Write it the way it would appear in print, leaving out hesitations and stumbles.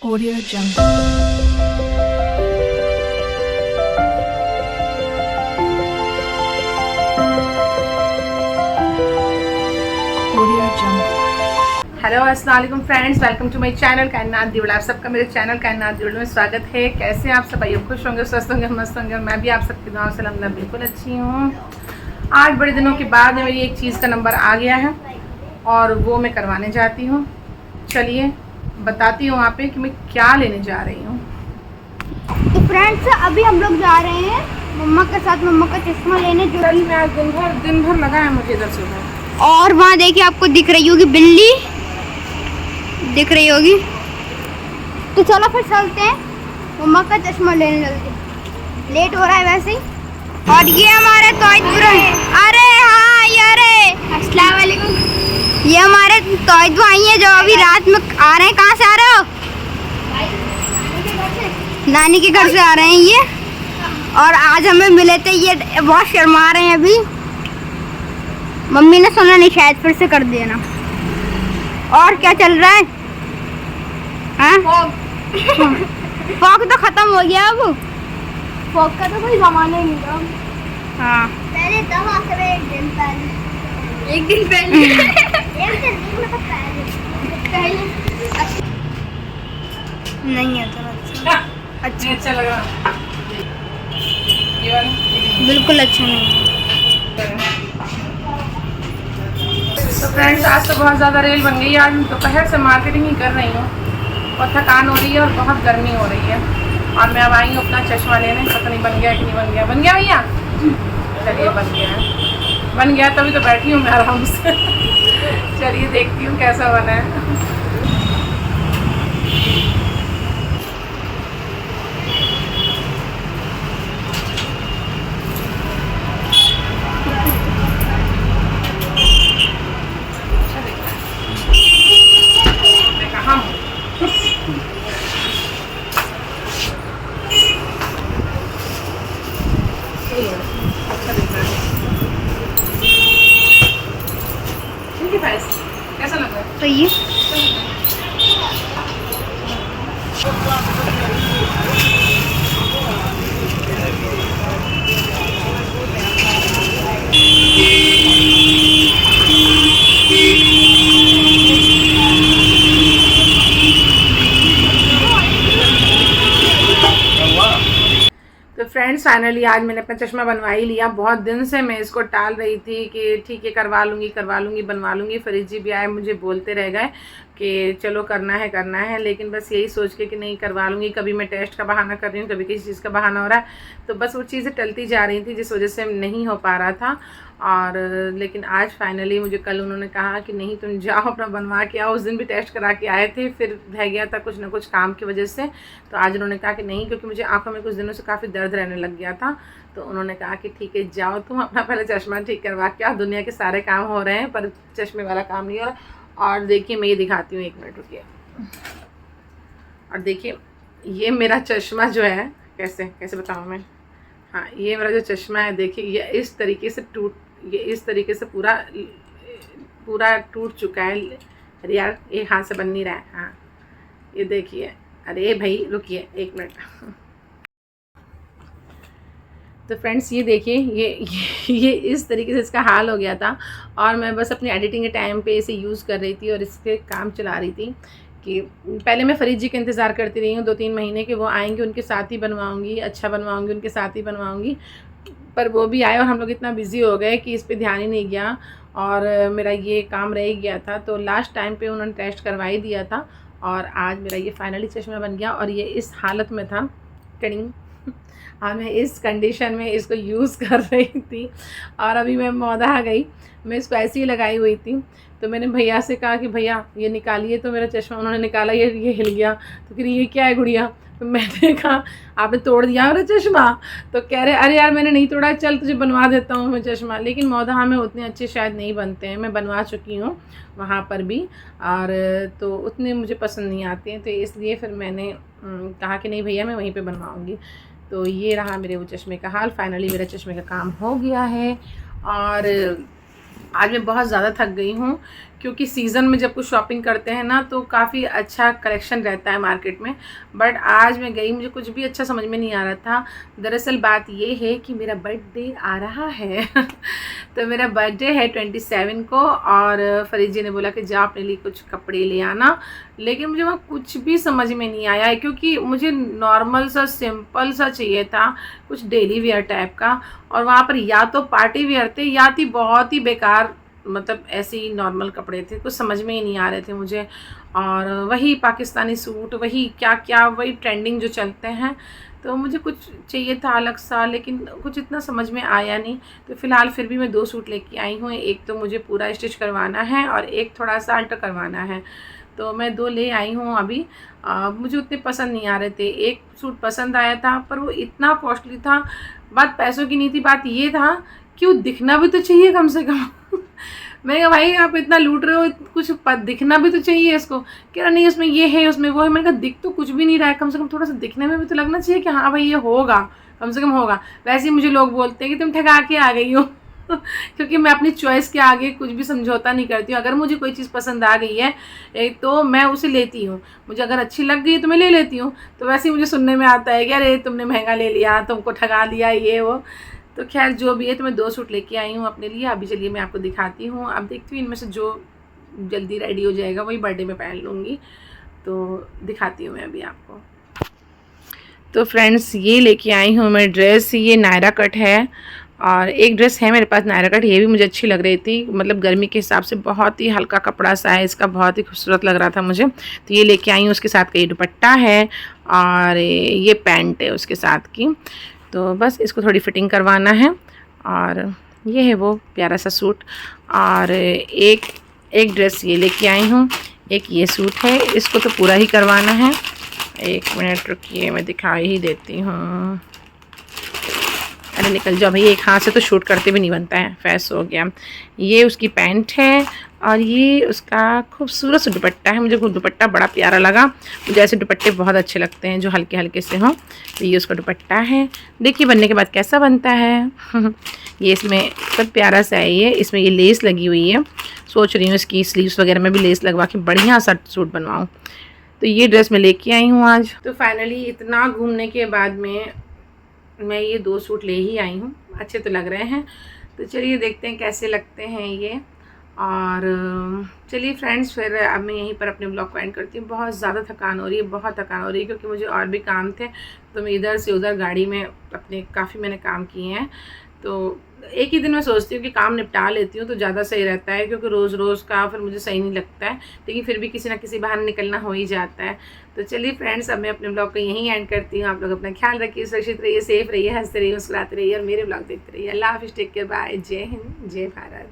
Audio Jungle. Audio Jungle. Hello अस्सलाम वालेकुम friends, welcome to my channel Kainat Diwda. आप सबका मेरे चैनल कायनात दिवड़ा में स्वागत है। कैसे हैं आप सब? भाई खुश होंगे, स्वस्थ होंगे, मस्त होंगे। और मैं भी आप सबकी दुआओं से अल्हम्दुलिल्लाह बिल्कुल अच्छी हूँ। आज बड़े दिनों के बाद मेरी एक चीज़ का नंबर आ गया है और वो मैं करवाने जाती हूँ। चलिए बताती हूँ आप पे कि मैं क्या लेने जा रही हूँ। तो फ्रेंड्स अभी हम लोग जा रहे हैं मम्मा के साथ मम्मा का चश्मा लेने जो चलिए, मैं आज दिन भर लगा है मुझे इधर से उधर। और वहाँ देखिए आपको दिख रही होगी बिल्ली, दिख रही होगी। तो चलो फिर चलते हैं मम्मा का चश्मा लेने। जल्दी लेट हो रहा है वैसे ही। और ये हमारे तौहीद, अरे हाँ यारे अस्सलाम वालेकुम। ये हमारे तौहीद भाई हैं जो अभी रात में आ रहे हैं। कहाँ से आ रहे हो? नानी के घर से आ रहे हैं ये। और आज हमें मिले थे, ये बहुत शर्मा रहे हैं अभी। मम्मी ने सुना नहीं, शायद फिर से कर देना। और क्या चल रहा है? हाँ फॉग तो खत्म हो गया अब। फॉग का तो कोई जमाना ही नहीं था। हाँ पहले तब आखिर एक दिन पहले एक दिन पहले नहीं आता। अच्छा अच्छा लगा ये वाला? बिल्कुल अच्छा नहीं। तो फ्रेंड्स, आज तो बहुत ज़्यादा रेल बन गई। आज दोपहर से मार्केटिंग ही कर रही हूँ और थकान हो रही है और बहुत गर्मी हो रही है। और मैं अब आई हूँ अपना चश्मा लेने। पता नहीं बन गया कि नहीं बन गया। बन गया भैया? चलिए बन गया है। बन गया तभी तो बैठी हूँ मैं आराम से। चलिए देखती हूँ कैसा बना है। कैसा लग रहा है? तो ये तो फ्रेंड्स, फाइनली आज मैंने अपना चश्मा बनवा ही लिया। बहुत दिन से मैं इसको टाल रही थी कि ठीक है करवा लूँगी बनवा लूँगी। फरीद जी भी आए, मुझे बोलते रह गए कि चलो करना है, लेकिन बस यही सोच के कि नहीं करवा लूँगी। कभी मैं टेस्ट का बहाना कर रही हूँ, कभी किसी चीज़ का बहाना हो रहा है, तो बस वो चीज़ें टलती जा रही थी जिस वजह से नहीं हो पा रहा था। और लेकिन आज फाइनली मुझे कल उन्होंने कहा कि नहीं तुम जाओ अपना बनवा के आओ। उस दिन भी टेस्ट करा के आए थे, फिर रह गया था कुछ ना कुछ काम की वजह से। तो आज उन्होंने कहा कि नहीं, क्योंकि मुझे आंखों में कुछ दिनों से काफ़ी दर्द रहने लग गया था। तो उन्होंने कहा कि ठीक है जाओ तुम अपना पहले चश्मा ठीक करवा के आओ। दुनिया के सारे काम हो रहे हैं पर चश्मे वाला काम नहीं हो रहा। और देखिए मैं ये दिखाती हूँ, 1 मिनट रुकिए। और देखिए ये मेरा चश्मा जो है, कैसे बताऊँ मैं। हाँ, ये मेरा जो चश्मा है देखिए, ये इस तरीके से पूरा टूट चुका है। अरे यार ये हाथ से बन नहीं रहा है। हाँ ये देखिए। अरे भाई रुकिए 1 मिनट। तो फ्रेंड्स ये देखिए, ये इस तरीके से इसका हाल हो गया था। और मैं बस अपनी एडिटिंग के टाइम पे इसे यूज़ कर रही थी और इसके काम चला रही थी कि पहले मैं फरीद जी का इंतज़ार करती रही हूँ 2-3 महीने के। वो आएंगे, उनके साथ ही बनवाऊँगी, अच्छा बनवाऊँगी, उनके साथ ही बनवाऊँगी। पर वो भी आए और हम लोग इतना बिज़ी हो गए कि इस पर ध्यान ही नहीं गया और मेरा ये काम रह गया था। तो लास्ट टाइम पे उन्होंने टेस्ट करवा ही दिया था और आज मेरा ये फाइनली चश्मा बन गया। और ये इस हालत में था, टिंग। हाँ, मैं इस कंडीशन में इसको यूज़ कर रही थी। और अभी मैं मौदा आ गई, मैं इसको ऐसे ही लगाई हुई थी। तो मैंने भैया से कहा कि भैया ये निकालिए, तो मेरा चश्मा उन्होंने निकाला, ये हिल गया। तो फिर ये क्या है गुड़िया? तो मैंने कहा आपने तोड़ दिया मेरा चश्मा? तो कह रहे अरे यार मैंने नहीं तोड़ा, चल तुझे बनवा देता हूँ मैं चश्मा। लेकिन मौदा में उतने अच्छे शायद नहीं बनते हैं, मैं बनवा चुकी हूँ वहाँ पर भी, और तो उतने मुझे पसंद नहीं आते हैं। तो इसलिए फिर मैंने कहा कि नहीं भैया मैं वहीं पर बनवाऊँगी। तो ये रहा मेरे वो चश्मे का हाल। फाइनली मेरा चश्मे का काम हो गया है। और आज मैं बहुत ज़्यादा थक गई हूँ क्योंकि सीज़न में जब कुछ शॉपिंग करते हैं ना तो काफ़ी अच्छा कलेक्शन रहता है मार्केट में। बट आज मैं गई, मुझे कुछ भी अच्छा समझ में नहीं आ रहा था। दरअसल बात ये है कि मेरा बर्थडे आ रहा है तो मेरा बर्थडे है 27 को, और फरीद जी ने बोला कि जा अपने लिए कुछ कपड़े ले आना। लेकिन मुझे वहाँ कुछ भी समझ में नहीं आया है, क्योंकि मुझे नॉर्मल सा सिंपल सा चाहिए था, कुछ डेली वेयर टाइप का। और वहाँ पर या तो पार्टी वेयर थे या थी बहुत ही बेकार, मतलब ऐसे ही नॉर्मल कपड़े थे, कुछ समझ में ही नहीं आ रहे थे मुझे। और वही पाकिस्तानी सूट, वही क्या क्या, वही ट्रेंडिंग जो चलते हैं। तो मुझे कुछ चाहिए था अलग सा, लेकिन कुछ इतना समझ में आया नहीं। तो फ़िलहाल फिर भी मैं 2 सूट लेके आई हूँ। एक तो मुझे पूरा स्टिच करवाना है और एक थोड़ा सा अल्टर करवाना है। तो मैं 2 ले आई हूँ अभी। मुझे उतने पसंद नहीं आ रहे थे। एक सूट पसंद आया था पर वो इतना कॉस्टली था। बात पैसों की नहीं थी, बात ये था कि वो दिखना भी तो चाहिए कम से कम मैं कहा भाई आप इतना लूट रहे हो, कुछ दिखना भी तो चाहिए इसको। कह रहा नहीं उसमें ये है उसमें वो है। मैंने कहा दिख तो कुछ भी नहीं रहा है, कम से कम थोड़ा सा दिखने में भी तो लगना चाहिए कि हाँ भाई ये होगा, कम से कम होगा। वैसे ही मुझे लोग बोलते हैं कि तुम ठगा के आ गई हो क्योंकि मैं अपनी चॉइस के आगे कुछ भी समझौता नहीं करती हूँ। अगर मुझे कोई चीज़ पसंद आ गई है तो मैं उसे लेती हूँ। मुझे अगर अच्छी लग गई तो मैं ले लेती हूँ। तो वैसे ही मुझे सुनने में आता है कि अरे तुमने महंगा ले लिया, तुमको ठगा लिया, ये वो। तो खैर जो भी है, तो मैं 2 सूट लेके आई हूँ अपने लिए। अभी चलिए मैं आपको दिखाती हूँ। अब देखती हूँ इनमें से जो जल्दी रेडी हो जाएगा वही बर्थडे में पहन लूँगी। तो दिखाती हूँ मैं अभी आपको। तो फ्रेंड्स ये लेके आई हूँ मैं ड्रेस। ये नायरा कट है, और एक ड्रेस है मेरे पास नायरा कट, ये भी मुझे अच्छी लग रही थी। मतलब गर्मी के हिसाब से बहुत ही हल्का कपड़ा सा है इसका, बहुत ही खूबसूरत लग रहा था मुझे। तो ये लेके आई हूँ। उसके साथ का ये दुपट्टा है और ये पैंट है उसके साथ की। तो बस इसको थोड़ी फिटिंग करवाना है। और ये है वो प्यारा सा सूट। और एक ड्रेस ये लेके आई हूँ। एक ये सूट है, इसको तो पूरा ही करवाना है। 1 मिनट रुकिए, मैं दिखा ही देती हूँ। अरे निकल जाओ भाई, एक हाथ से तो शूट करते भी नहीं बनता है, फैस हो गया। ये उसकी पैंट है और ये उसका खूबसूरत सा दुपट्टा है। मुझे दुपट्टा बड़ा प्यारा लगा। मुझे ऐसे दुपट्टे बहुत अच्छे लगते हैं जो हल्के हल्के से हों। तो ये उसका दुपट्टा है। देखिए बनने के बाद कैसा बनता है ये इसमें बहुत प्यारा सा है। ये इसमें ये लेस लगी हुई है। सोच रही हूँ इसकी स्लीव्स वगैरह में भी लेस लगवा के बढ़िया सा सूट बनवाऊँ। तो ये ड्रेस मैं लेके आई हूँ आज। तो फाइनली इतना घूमने के बाद में मैं ये 2 सूट ले ही आई हूँ। अच्छे तो लग रहे हैं। तो चलिए देखते हैं कैसे लगते हैं ये। और चलिए फ्रेंड्स, फिर अब मैं यहीं पर अपने ब्लॉग को एंड करती हूँ। बहुत ज़्यादा थकान हो रही है, बहुत थकान हो रही है, क्योंकि मुझे और भी काम थे। तो मैं इधर से उधर गाड़ी में अपने काफ़ी मैंने काम किए हैं। तो एक ही दिन में सोचती हूँ कि काम निपटा लेती हूँ तो ज़्यादा सही रहता है, क्योंकि रोज़ रोज़ का फिर मुझे सही नहीं लगता है। लेकिन फिर भी किसी ना किसी बहाने निकलना हो ही जाता है। तो चलिए फ्रेंड्स, अब मैं अपने ब्लॉग को यहीं एंड करती हूँ। आप लोग अपना ख्याल रखिए, सुरक्षित रहिए, सेफ रहिए, हंसते रहिए, मुस्कुराते रहिए और मेरे ब्लॉग देखते रहिए। अल्लाह हाफिज़, टेक केयर, बाय, जय हिंद, जय भारत।